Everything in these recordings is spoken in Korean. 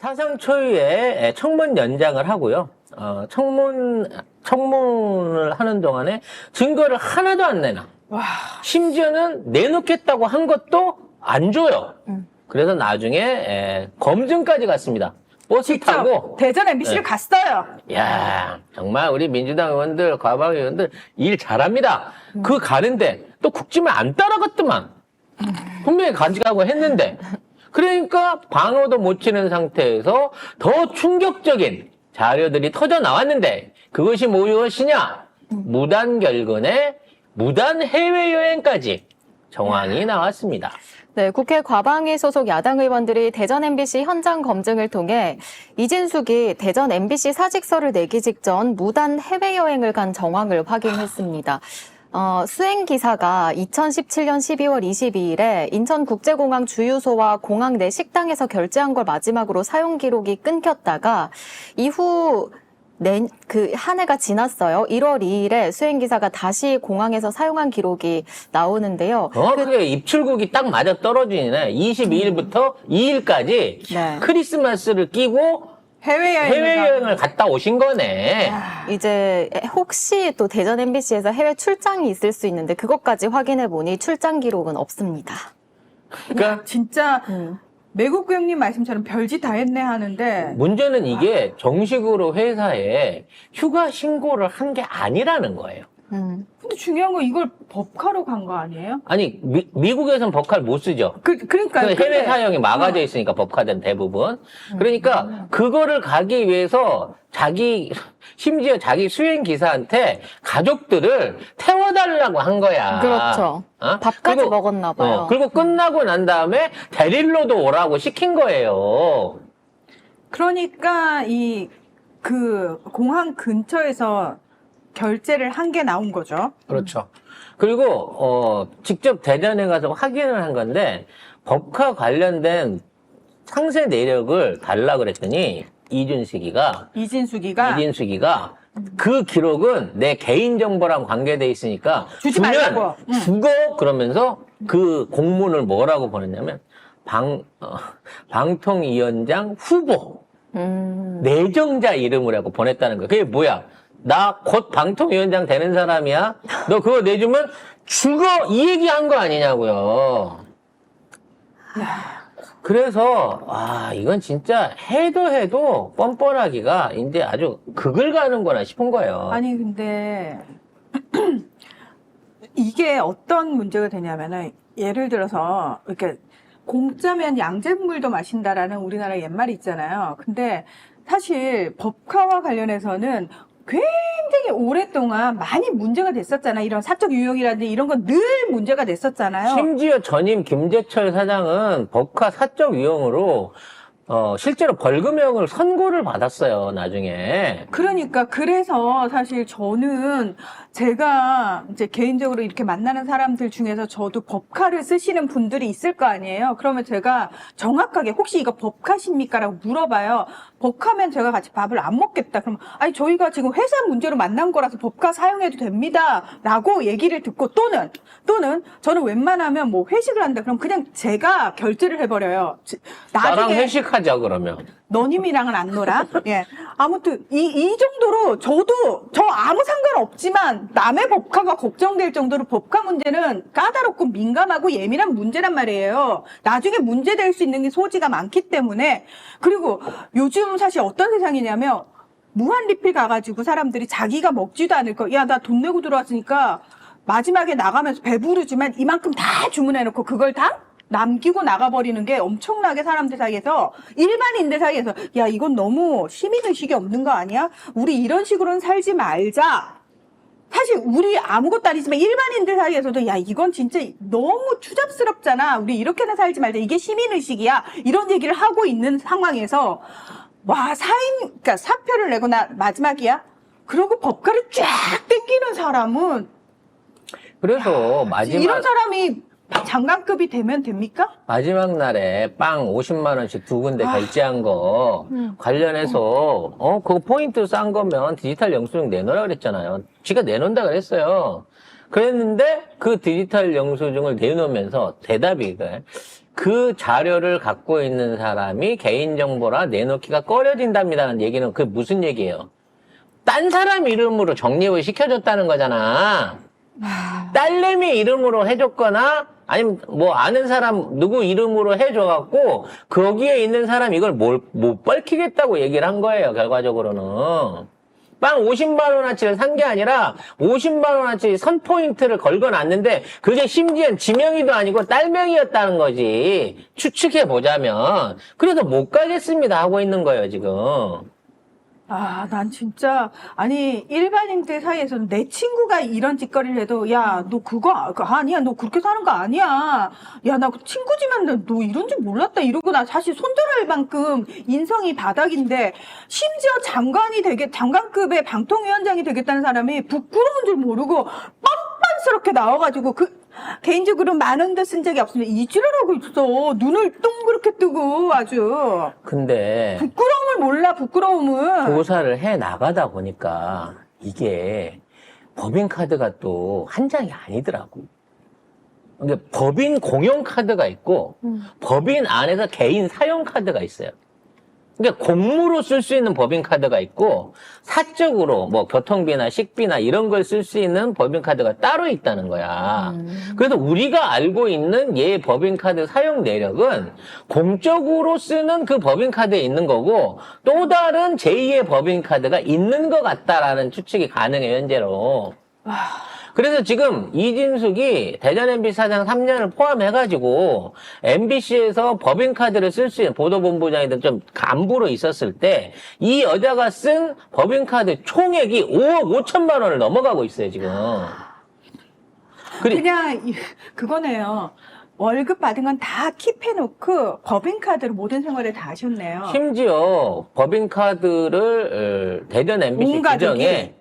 사상 초유의 청문 연장을 하고요. 청문을 하는 동안에 증거를 하나도 안 내놔. 와. 심지어는 내놓겠다고 한 것도 안 줘요. 그래서 나중에 검증까지 갔습니다. 버스 타고. 대전 MBC를 갔어요. 야, 정말 우리 민주당 의원들, 과방 의원들 일 잘합니다. 그 가는데 또 국짐을 안 따라갔더만. 분명히 간직하고 했는데. 그러니까 방어도 못 치는 상태에서 더 충격적인 자료들이 터져 나왔는데 그것이 무엇이냐? 무단 결근에 무단 해외여행까지 정황이 나왔습니다. 네, 국회 과방위 소속 야당 의원들이 대전 MBC 현장 검증을 통해 이진숙이 대전 MBC 사직서를 내기 직전 무단 해외여행을 간 정황을 확인했습니다. 수행기사가 2017년 12월 22일에 인천국제공항 주유소와 공항 내 식당에서 결제한 걸 마지막으로 사용 기록이 끊겼다가 이후 한 해가 지났어요. 1월 2일에 수행기사가 다시 공항에서 사용한 기록이 나오는데요. 그게 입출국이 딱 맞아 떨어지네. 22일부터 2일까지 네. 크리스마스를 끼고 해외여행을 갔다 오신 거네. 이제 혹시 또 대전 MBC에서 해외 출장이 있을 수 있는데 그것까지 확인해 보니 출장 기록은 없습니다. 그러니까 진짜 매국 형님 말씀처럼 별짓 다 했네 하는데 문제는 이게 정식으로 회사에 휴가 신고를 한 게 아니라는 거예요. 근데 중요한 건 이걸 법카로 간 거 아니에요? 아니 미국에선 법카를 못 쓰죠. 그러니까 해외 사용이 막아져 있으니까 법카는 대부분. 그러니까 그거를 가기 위해서 심지어 자기 수행 기사한테 가족들을 태워달라고 한 거야. 그렇죠. 밥까지 먹었나 봐요. 그리고 끝나고 난 다음에 데릴러도 오라고 시킨 거예요. 그러니까 그 공항 근처에서 결제를 한 게 나온 거죠. 그렇죠. 그리고 직접 대전에 가서 확인을 한 건데 법카 관련된 상세 내역을 달라 그랬더니 이진숙이가 그 기록은 내 개인정보랑 관계돼 있으니까 주지 말라고. 주고 그러면서 그 공문을 뭐라고 보냈냐면 방통위원장 후보 내정자 이름을 하고 보냈다는 거야. 그게 뭐야? 나 곧 방통위원장 되는 사람이야? 너 그거 내주면 죽어! 이 얘기한 거 아니냐고요. 그래서 이건 진짜 해도 뻔뻔하기가 이제 아주 극을 가는구나 싶은 거예요. 아니 근데 이게 어떤 문제가 되냐면은 예를 들어서 이렇게 공짜면 양잿물도 마신다라는 우리나라 옛말이 있잖아요. 근데 사실 법카와 관련해서는 굉장히 오랫동안 많이 문제가 됐었잖아요. 이런 사적 유용이라든지 이런 건 늘 문제가 됐었잖아요. 심지어 전임 김재철 사장은 법카 사적 유용으로 실제로 벌금형을 선고를 받았어요, 나중에. 그러니까 그래서 사실 저는 제가 이제 개인적으로 이렇게 만나는 사람들 중에서 저도 법카를 쓰시는 분들이 있을 거 아니에요. 그러면 제가 정확하게 혹시 이거 법카십니까? 라고 물어봐요. 법카면 제가 같이 밥을 안 먹겠다. 그럼 아니 저희가 지금 회사 문제로 만난 거라서 법카 사용해도 됩니다. 라고 얘기를 듣고 또는 저는 웬만하면 뭐 회식을 한다. 그럼 그냥 제가 결제를 해버려요. 나랑 회식하자 그러면. 너님이랑은 안 놀아. 예. 아무튼 이 정도로 저 아무 상관없지만 남의 법카가 걱정될 정도로 법카 문제는 까다롭고 민감하고 예민한 문제란 말이에요. 나중에 문제될 수 있는 게 소지가 많기 때문에. 그리고 요즘 사실 어떤 세상이냐면 무한 리필 가가지고 사람들이 자기가 먹지도 않을 거. 야, 나 돈 내고 들어왔으니까 마지막에 나가면서 배부르지만 이만큼 다 주문해놓고 그걸 다 남기고 나가버리는 게 엄청나게 사람들 사이에서 일반인들 사이에서 야 이건 너무 시민의식이 없는 거 아니야? 우리 이런 식으로는 살지 말자. 사실 우리 아무것도 아니지만 일반인들 사이에서도 야 이건 진짜 너무 추잡스럽잖아. 우리 이렇게는 살지 말자. 이게 시민의식이야. 이런 얘기를 하고 있는 상황에서 와 그러니까 사표를 내고 나 마지막이야. 그러고 법카를 쫙 땡기는 사람은 그래서 마지막 이런 사람이 장관급이 되면 됩니까? 마지막 날에 빵 50만 원씩 두 군데 결제한 거 관련해서 그거 포인트 싼 거면 디지털 영수증 내놓으라 그랬잖아요. 지가 내놓는다 그랬어요. 그랬는데 그 디지털 영수증을 내놓으면서 대답이 그 자료를 갖고 있는 사람이 개인정보라 내놓기가 꺼려진답니다는 얘기는 그게 무슨 얘기예요? 딴 사람 이름으로 적립을 시켜줬다는 거잖아. 딸내미 이름으로 해줬거나 아니면 뭐 아는 사람 누구 이름으로 해줘갖고 거기에 있는 사람 이걸 못 밝히겠다고 얘기를 한 거예요. 결과적으로는. 빵 50만 원어치를 산 게 아니라 50만 원어치 선포인트를 걸거놨는데 그게 심지어는 지명이도 아니고 딸명이었다는 거지. 추측해보자면. 그래서 못 가겠습니다 하고 있는 거예요 지금. 아, 난 진짜, 아니, 일반인들 사이에서는 내 친구가 이런 짓거리를 해도, 야, 너 그거 아니야. 너 그렇게 사는 거 아니야. 야, 나 친구지만 너 이런 줄 몰랐다. 이러고 나 사실 손절할 만큼 인성이 바닥인데, 심지어 장관급의 방통위원장이 되겠다는 사람이 부끄러운 줄 모르고 뻔뻔스럽게 나와가지고, 개인적으로 만 원도 쓴 적이 없으면 이지랄 하고 있어. 눈을 동그랗게 뜨고 아주. 근데 부끄러움을 몰라, 부끄러움을. 조사를 해 나가다 보니까 이게 법인카드가 또 한 장이 아니더라고. 근데 법인 공용카드가 있고 법인 안에서 개인 사용카드가 있어요. 그러니까 공무로 쓸 수 있는 법인카드가 있고 사적으로 뭐 교통비나 식비나 이런 걸 쓸 수 있는 법인카드가 따로 있다는 거야. 그래서 우리가 알고 있는 얘 법인카드 사용 내역은 공적으로 쓰는 그 법인카드에 있는 거고 또 다른 제2의 법인카드가 있는 것 같다라는 추측이 가능해요, 현재로. 그래서 지금 이진숙이 대전 MBC 사장 3년을 포함해가지고 MBC에서 법인카드를 쓸 수 있는 보도본부장이든 좀 간부로 있었을 때 이 여자가 쓴 법인카드 총액이 5억 5천만 원을 넘어가고 있어요, 지금. 그냥 그거네요. 월급 받은 건 다 킵해놓고 법인카드로 모든 생활을 다 하셨네요. 심지어 법인카드를 대전 MBC 온 가족이? 규정에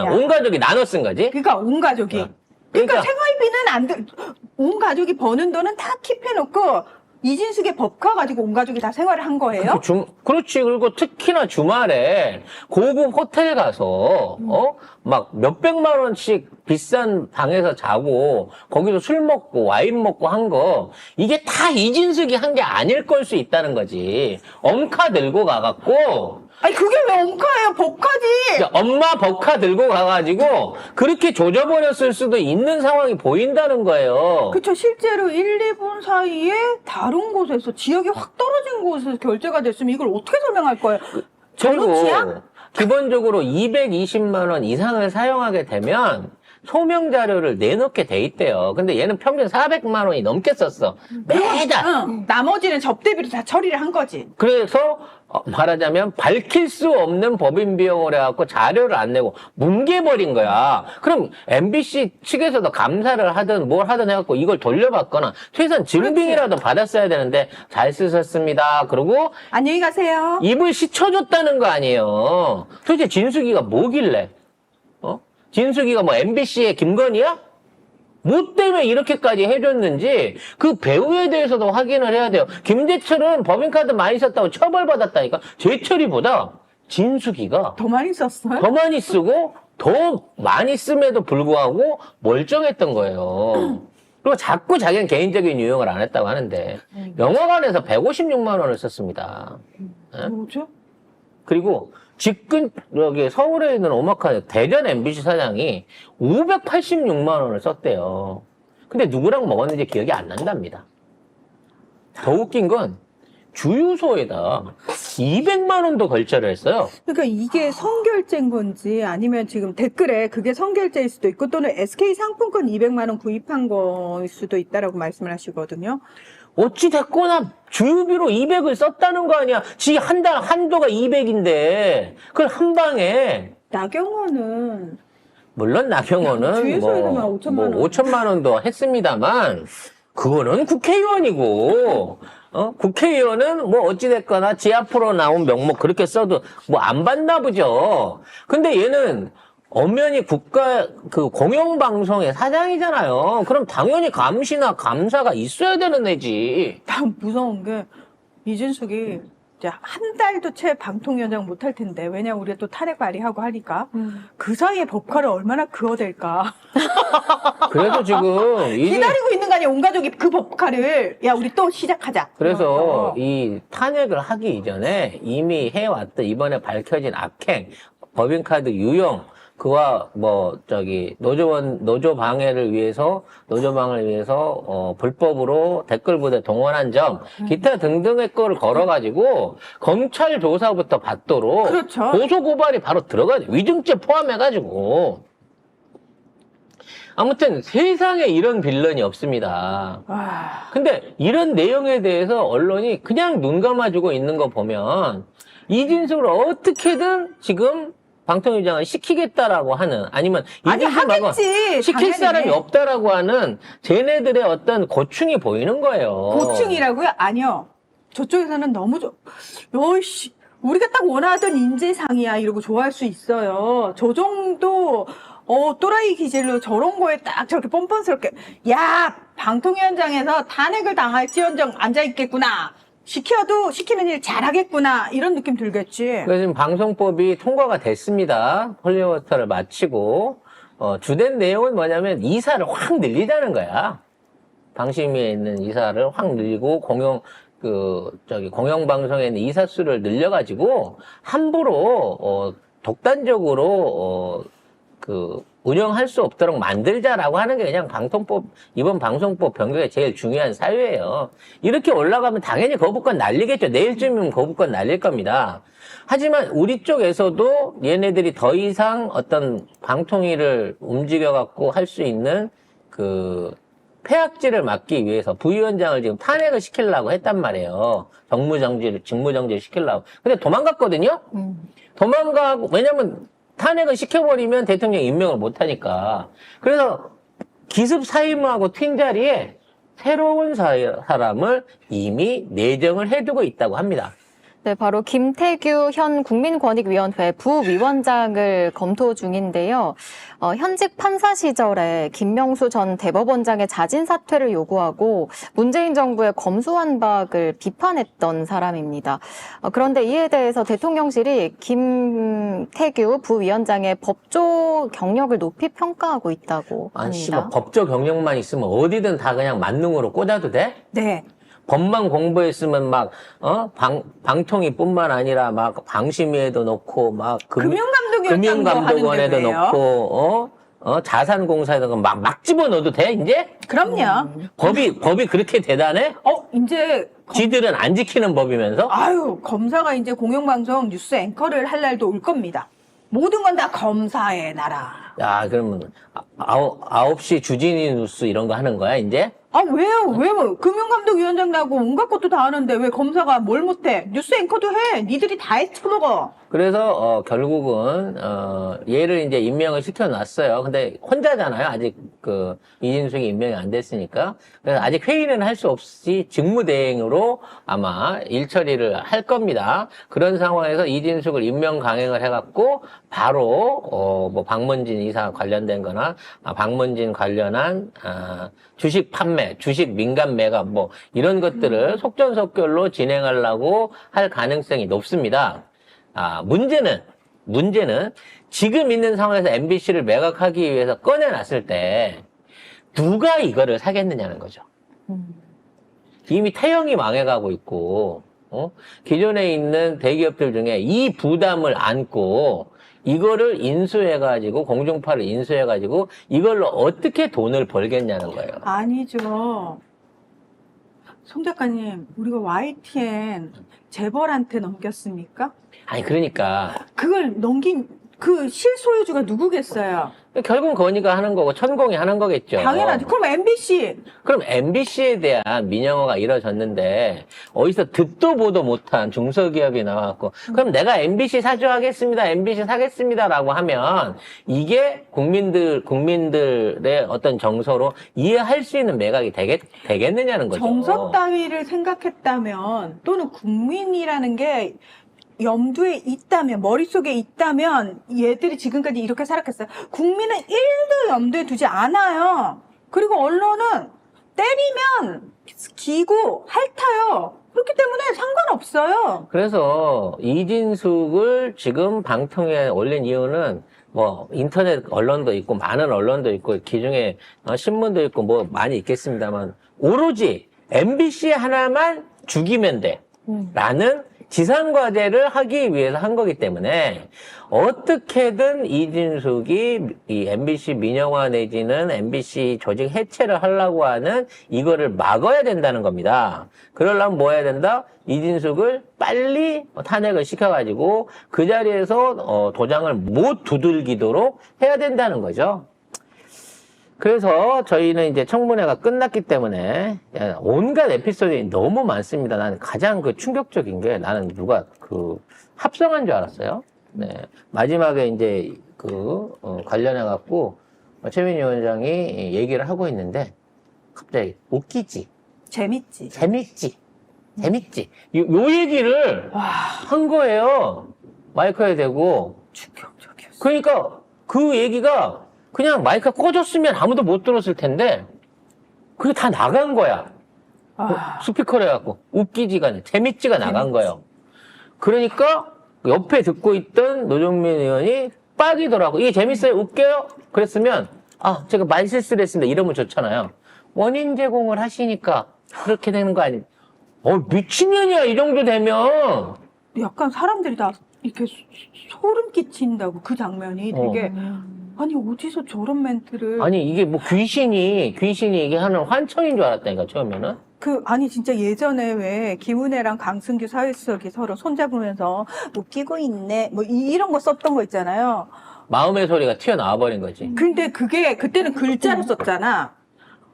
온 가족이 나눠 쓴 거지. 그러니까 온 가족이. 그러니까 생활비는 온 가족이 버는 돈은 다 킵해놓고 이진숙의 법카 가지고 온 가족이 다 생활을 한 거예요? 그렇지. 그리고 특히나 주말에 고급 호텔 가서, 막 몇백만 원씩 비싼 방에서 자고, 거기서 술 먹고, 와인 먹고 한 거, 이게 다 이진숙이 한 게 아닐 걸 수 있다는 거지. 엄카 들고 가갖고, 아니, 그게 왜 엄카예요? 법카지! 엄마 법카 들고 가가지고, 그렇게 조져버렸을 수도 있는 상황이 보인다는 거예요. 그쵸. 실제로 1, 2분 사이에 다른 곳에서, 지역이 확 떨어진 곳에서 결제가 됐으면 이걸 어떻게 설명할 거예요? 전우치야? 기본적으로 220만 원 이상을 사용하게 되면 소명 자료를 내놓게 돼 있대요. 근데 얘는 평균 400만 원이 넘게 썼어. 매달. 응. 나머지는 접대비로 다 처리를 한 거지. 그래서 말하자면 밝힐 수 없는 법인 비용을 해갖고 자료를 안 내고 뭉개버린 거야. 그럼 MBC 측에서도 감사를 하든 뭘 하든 해갖고 이걸 돌려받거나 최소한 증빙이라도 받았어야 되는데 잘 쓰셨습니다. 그리고 안녕히 가세요. 입을 씻어줬다는 거 아니에요. 도대체 진숙이가 뭐길래? 진숙이가 뭐 MBC의 김건희야? 뭐 때문에 이렇게까지 해줬는지 그 배우에 대해서도 확인을 해야 돼요. 김재철은 법인카드 많이 썼다고 처벌받았다니까. 재철이보다 진숙이가 더 많이 썼어요? 더 많이 쓰고 더 많이 씀에도 불구하고 멀쩡했던 거예요. 그리고 자꾸 자기는 개인적인 유용을 안 했다고 하는데 영화관에서 156만 원을 썼습니다. 뭐죠? 그리고 여기 서울에 있는 오마카 대전 MBC 사장이 586만 원을 썼대요. 근데 누구랑 먹었는지 기억이 안 난답니다. 더 웃긴 건 주유소에다 200만 원도 결제를 했어요. 그러니까 이게 선결제인 건지 아니면 지금 댓글에 그게 선결제일 수도 있고 또는 SK 상품권 200만 원 구입한 거일 수도 있다라고 말씀을 하시거든요. 어찌됐거나 주유비로 200을 썼다는 거 아니야. 지 한 달 한도가 200인데 그걸 한 방에. 나경원은 물론 나경원은 주유소에서만 5천만 원. 5천만 원도 했습니다만 그거는 국회의원이고 국회의원은 뭐 어찌됐거나 지 앞으로 나온 명목 그렇게 써도 뭐 안 받나 보죠. 근데 얘는 엄연히 국가 공영방송의 사장이잖아요. 그럼 당연히 감시나 감사가 있어야 되는 애지. 난 무서운 게 이진숙이 이제 한 달도 채 방통위원장 못할 텐데 왜냐 우리가 또 탄핵 발의하고 하니까 그 사이에 법화를 얼마나 그어댈까 그래서 지금 기다리고 있는 거 아니야 온 가족이 그 법화를 야 우리 또 시작하자. 그래서 이러면서. 이 탄핵을 하기 이전에 이미 해왔던 이번에 밝혀진 악행, 법인카드 유용, 그와 노조 방해를 위해서 불법으로 댓글 부대 동원한 점, 기타 등등의 거를 걸어가지고 검찰 조사부터 받도록 그렇죠. 고소 고발이 바로 들어가요. 위증죄 포함해가지고. 아무튼 세상에 이런 빌런이 없습니다. 와. 근데 이런 내용에 대해서 언론이 그냥 눈 감아주고 있는 거 보면 이진숙을 어떻게든 지금 방통위원장을 시키겠다라고 하는 아니면 아니 이진숙 말고 하겠지. 시킬 당연히. 사람이 없다라고 하는 쟤네들의 어떤 고충이 보이는 거예요. 고충이라고요? 아니요. 저쪽에서는 너무 여이씨 우리가 딱 원하던 인재상이야 이러고 좋아할 수 있어요. 저 정도 또라이 기질로 저런 거에 딱 저렇게 뻔뻔스럽게 야 방통위원장에서 탄핵을 당할지언정 앉아있겠구나. 시키는 일 잘하겠구나 이런 느낌 들겠지. 그래서 지금 방송법이 통과가 됐습니다. 홀리워터를 마치고 주된 내용은 뭐냐면 이사를 확 늘리자는 거야. 방심위에 있는 이사를 확 늘리고 공영방송에 있는 이사 수를 늘려가지고 함부로 독단적으로 운영할 수 없도록 만들자라고 하는 게 그냥 이번 방송법 변경의 제일 중요한 사유예요. 이렇게 올라가면 당연히 거부권 날리겠죠. 내일쯤이면 거부권 날릴 겁니다. 하지만 우리 쪽에서도 얘네들이 더 이상 어떤 방통위를 움직여갖고 할 수 있는 폐악질을 막기 위해서 부위원장을 지금 탄핵을 시키려고 했단 말이에요. 직무정지를 시키려고. 근데 도망갔거든요? 도망가고, 왜냐면 탄핵을 시켜버리면 대통령 임명을 못하니까. 그래서 기습 사임하고 튄 자리에 새로운 사람을 이미 내정을 해두고 있다고 합니다. 네, 바로 김태규 현 국민권익위원회 부위원장을 검토 중인데요. 현직 판사 시절에 김명수 전 대법원장의 자진 사퇴를 요구하고 문재인 정부의 검수완박을 비판했던 사람입니다. 그런데 이에 대해서 대통령실이 김태규 부위원장의 법조 경력을 높이 평가하고 있다고 아니, 합니다. 법조 경력만 있으면 어디든 다 그냥 만능으로 꽂아도 돼? 네. 법만 공부했으면 방통위뿐만 아니라 방심위에도 넣고 금융감독원에도 넣고 자산공사에도 막 집어넣어도 돼 이제? 그럼요. 법이 그렇게 대단해? 이제 지들은 안 지키는 법이면서? 검사가 이제 공영방송 뉴스 앵커를 할 날도 올 겁니다. 모든 건 다 검사의 나라. 야, 그러면 9시 주진이 뉴스 이런 거 하는 거야 이제? 왜요? 금융감독위원장 나고 온갖 것도 다 하는데 왜 검사가 뭘 못해? 뉴스 앵커도 해. 니들이 다 해쳐먹어. 그래서 결국은 얘를 이제 임명을 시켜놨어요. 근데 혼자잖아요. 아직 이진숙이 임명이 안 됐으니까. 그래서 아직 회의는 할 수 없이 직무대행으로 아마 일 처리를 할 겁니다. 그런 상황에서 이진숙을 임명 강행을 해갖고 바로 박문진 이사 관련된 거나 박문진 관련한 주식 판매, 주식 민간 매각 이런 것들을 속전속결로 진행하려고 할 가능성이 높습니다. 문제는 지금 있는 상황에서 MBC를 매각하기 위해서 꺼내놨을 때 누가 이거를 사겠느냐는 거죠. 이미 태영이 망해가고 있고 기존에 있는 대기업들 중에 이 부담을 안고 이거를 인수해가지고 공중파를 인수해가지고 이걸로 어떻게 돈을 벌겠냐는 거예요. 아니죠. 송 작가님, 우리가 YTN 재벌한테 넘겼습니까? 아니 그러니까 그걸 넘긴 그 실소유주가 누구겠어요? 결국은 건의가 하는 거고 천공이 하는 거겠죠. 당연하지. 그럼 MBC. 그럼 MBC에 대한 민영화가 이뤄졌는데 어디서 듣도 보도 못한 중소기업이 나왔고 그럼 내가 MBC 사주하겠습니다. MBC 사겠습니다라고 하면 이게 국민들의 어떤 정서로 이해할 수 있는 매각이 되겠느냐는 거죠. 정석 따위를 생각했다면 또는 국민이라는 게 염두에 있다면, 머릿속에 있다면 얘들이 지금까지 이렇게 살았겠어요. 국민은 1도 염두에 두지 않아요. 그리고 언론은 때리면 기고 핥아요. 그렇기 때문에 상관없어요. 그래서 이진숙을 지금 방통위에 올린 이유는 뭐 인터넷 언론도 있고 많은 언론도 있고 기중에 신문도 있고 뭐 많이 있겠습니다만 오로지 MBC 하나만 죽이면 돼 라는 지상과제를 하기 위해서 한 거기 때문에 어떻게든 이진숙이 이 MBC 민영화 내지는 MBC 조직 해체를 하려고 하는 이거를 막아야 된다는 겁니다. 그러려면 뭐 해야 된다? 이진숙을 빨리 탄핵을 시켜가지고 그 자리에서 도장을 못 두들기도록 해야 된다는 거죠. 그래서 저희는 이제 청문회가 끝났기 때문에 온갖 에피소드가 너무 많습니다. 나는 가장 그 충격적인 게 나는 누가 그 합성한 줄 알았어요. 네. 마지막에 이제 관련해갖고 최민희 위원장이 얘기를 하고 있는데 갑자기 웃기지. 재밌지. 재밌지. 요 얘기를 한 거예요. 마이크에 대고. 충격적이었어. 그러니까 그 얘기가 그냥 마이크가 꺼졌으면 아무도 못 들었을 텐데 그게 다 나간 거야. 스피커를 해갖고 웃기지가 않아. 재밌지가 나간 거예요. 그러니까 옆에 듣고 있던 노정민 의원이 빠기더라고. 이게 재밌어요? 웃겨요? 그랬으면 제가 말실수를 했습니다. 이러면 좋잖아요. 원인 제공을 하시니까 그렇게 되는 거 아니에요? 미친년이야 이 정도 되면. 약간 사람들이 다 이렇게 소름 끼친다고 그 장면이 되게 아니 어디서 저런 멘트를 아니 이게 뭐 귀신이 이게 하는 환청인 줄 알았다니까 처음에는. 아니 진짜 예전에 왜 김은혜랑 강승규 사회수석이 서로 손잡으면서 웃기고 있네 뭐 이런 거 썼던 거 있잖아요. 마음의 소리가 튀어나와 버린 거지. 근데 그게 그때는 글자로 썼잖아.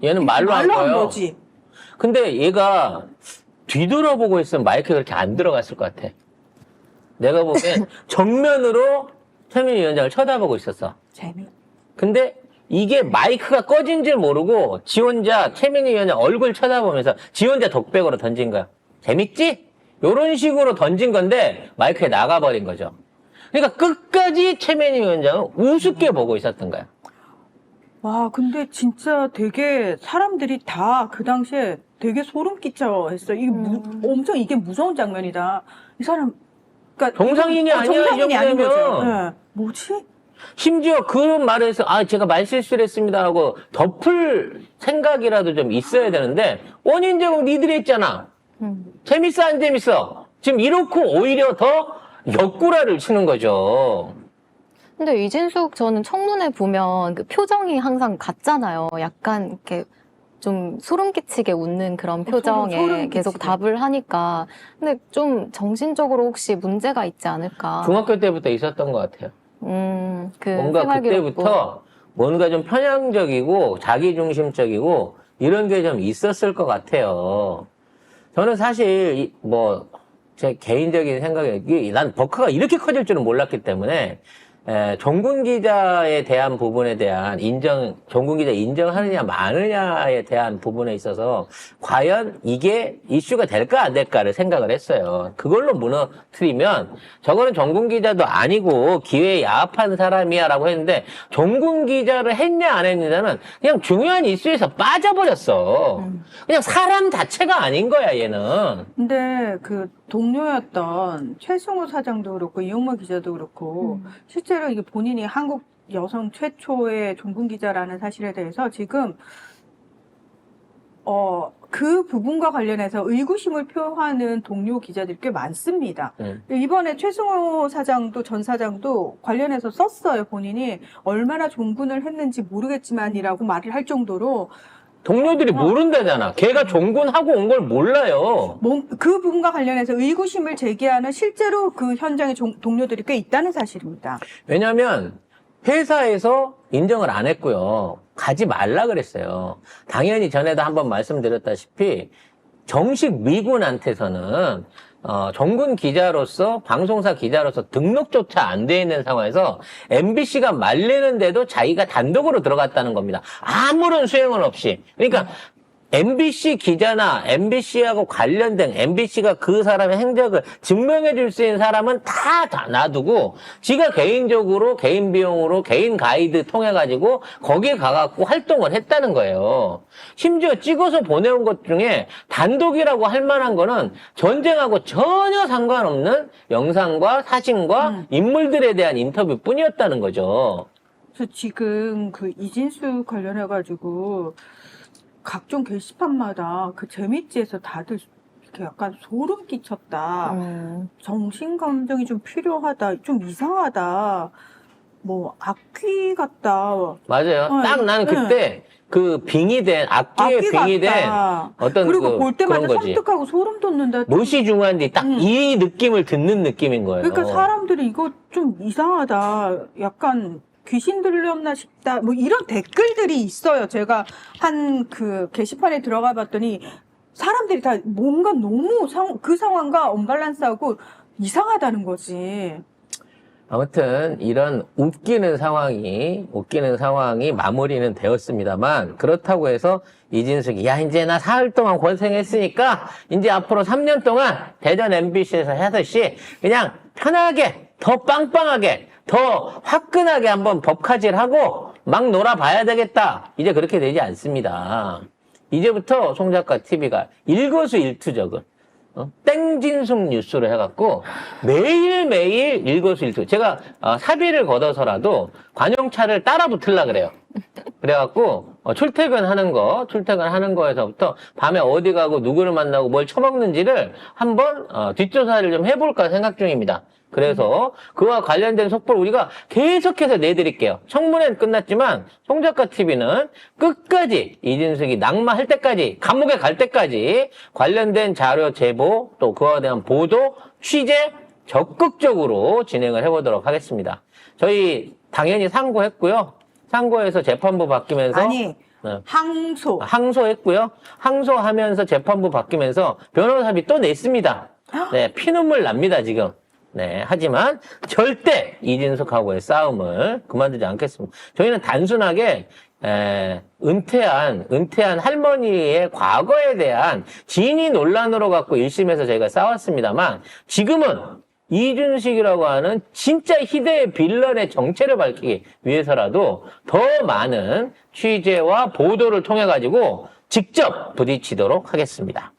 얘는 말로 한 한 거예요. 거지. 근데 얘가 뒤돌아보고 있으면 마이크가 그렇게 안 들어갔을 것 같아. 내가 보기엔 정면으로 최민희 위원장을 쳐다보고 있었어. 근데 이게 마이크가 꺼진 줄 모르고 지 혼자 최민희 위원장 얼굴 쳐다보면서 지 혼자 독백으로 던진 거야. 재밌지? 요런 식으로 던진 건데 마이크에 나가버린 거죠. 그러니까 끝까지 최민희 위원장은 우습게 보고 있었던 거야. 와 근데 진짜 되게 사람들이 다 그 당시에 되게 소름 끼쳐 했어. 이게 엄청 이게 무서운 장면이다. 이 사람 그러니까 정상인이 아니야, 정상인이 이 아닌 거죠. 정도면. 네. 뭐지? 심지어 그런 말을 해서 제가 말실수를 했습니다 하고 덮을 생각이라도 좀 있어야 되는데 원인 제공 니들이 했잖아. 재밌어 안 재밌어? 지금 이렇고 오히려 더 역구라를 치는 거죠. 근데 이진숙 저는 청문회 보면 그 표정이 항상 같잖아요. 약간 이렇게 좀 소름 끼치게 웃는 그런 표정에 소름 계속 끼치게. 답을 하니까. 근데 좀 정신적으로 혹시 문제가 있지 않을까? 중학교 때부터 있었던 것 같아요. 그 뭔가 생활기록부. 그때부터 뭔가 좀 편향적이고 자기중심적이고 이런 게 좀 있었을 것 같아요. 저는 사실 제 개인적인 생각에 난 버크가 이렇게 커질 줄은 몰랐기 때문에 종군 기자에 대한 부분에 대한 종군 기자 인정하느냐 마느냐에 대한 부분에 있어서 과연 이게 이슈가 될까 안 될까를 생각을 했어요. 그걸로 무너뜨리면 저거는 종군 기자도 아니고 기회에 야합한 사람이야라고 했는데 종군 기자를 했냐 안 했냐는 그냥 중요한 이슈에서 빠져버렸어. 그냥 사람 자체가 아닌 거야 얘는. 근데 그 동료였던 최승호 사장도 그렇고 이용모 기자도 그렇고 실제로 이게 본인이 한국 여성 최초의 종군 기자라는 사실에 대해서 지금 그 부분과 관련해서 의구심을 표하는 동료 기자들이 꽤 많습니다. 이번에 최승호 사장도 전 사장도 관련해서 썼어요. 본인이 얼마나 종군을 했는지 모르겠지만이라고 말을 할 정도로 동료들이 모른다잖아. 걔가 종군하고 온 걸 몰라요. 그 부분과 관련해서 의구심을 제기하는 실제로 그 현장의 동료들이 꽤 있다는 사실입니다. 왜냐하면 회사에서 인정을 안 했고요. 가지 말라 그랬어요. 당연히 전에도 한번 말씀드렸다시피 정식 미군한테서는 종군 기자로서 방송사 기자로서 등록조차 안 돼 있는 상황에서 MBC가 말리는데도 자기가 단독으로 들어갔다는 겁니다. 아무런 수행은 없이. 그러니까 MBC 기자나 MBC하고 관련된 MBC가 그 사람의 행적을 증명해 줄 수 있는 사람은 다 놔두고 지가 개인적으로 개인 비용으로 개인 가이드 통해 가지고 거기에 가갖고 활동을 했다는 거예요. 심지어 찍어서 보내온 것 중에 단독이라고 할 만한 거는 전쟁하고 전혀 상관없는 영상과 사진과 인물들에 대한 인터뷰뿐이었다는 거죠. 그래서 지금 그 이진수 관련해가지고 각종 게시판마다 그 재밌지에서 다들 이렇게 약간 소름 끼쳤다. 정신 감정이 좀 필요하다. 좀 이상하다. 뭐 악귀 같다. 맞아요. 딱 나는 그때 그 빙의된 악기에 악귀 빙의된 같다. 어떤 그리고 볼 때마다 그런 거지. 섬뜩하고 소름 돋는다. 무엇이 중요한지 딱 이 느낌을 듣는 느낌인 거예요. 그러니까 사람들이 이거 좀 이상하다. 약간 귀신 들렸나 싶다. 뭐 이런 댓글들이 있어요. 제가 한 그 게시판에 들어가 봤더니 사람들이 다 뭔가 너무 그 상황과 언밸런스하고 이상하다는 거지. 아무튼 이런 웃기는 상황이 마무리는 되었습니다만 그렇다고 해서 이진숙이 야 이제 나 사흘 동안 고생했으니까 이제 앞으로 3년 동안 대전 MBC에서 하듯이 그냥 편하게 더 빵빵하게 더 화끈하게 한번 법카질하고 막 놀아봐야 되겠다. 이제 그렇게 되지 않습니다. 이제부터 송 작가 TV가 일거수일투족을 땡진숙 뉴스로 해갖고 매일매일 일거수일투. 제가 사비를 걷어서라도 관용차를 따라 붙으려고 그래요. 그래갖고 출퇴근하는 거에서부터 밤에 어디 가고 누구를 만나고 뭘 처먹는지를 한번 뒷조사를 좀 해볼까 생각 중입니다. 그래서 그와 관련된 속보를 우리가 계속해서 내드릴게요. 청문회는 끝났지만 송 작가 TV는 끝까지 이진숙이 낙마할 때까지 감옥에 갈 때까지 관련된 자료 제보 또 그와 대한 보도 취재 적극적으로 진행을 해보도록 하겠습니다. 저희 당연히 상고했고요. 상고에서 재판부 바뀌면서 항소했고요. 항소하면서 재판부 바뀌면서 변호사비 또 냈습니다. 네, 피눈물 납니다 지금. 네, 하지만 절대 이진숙하고의 싸움을 그만두지 않겠습니다. 저희는 단순하게 은퇴한 할머니의 과거에 대한 진위 논란으로 갖고 1심에서 저희가 싸웠습니다만 지금은 이준식이라고 하는 진짜 희대의 빌런의 정체를 밝히기 위해서라도 더 많은 취재와 보도를 통해 가지고 직접 부딪히도록 하겠습니다.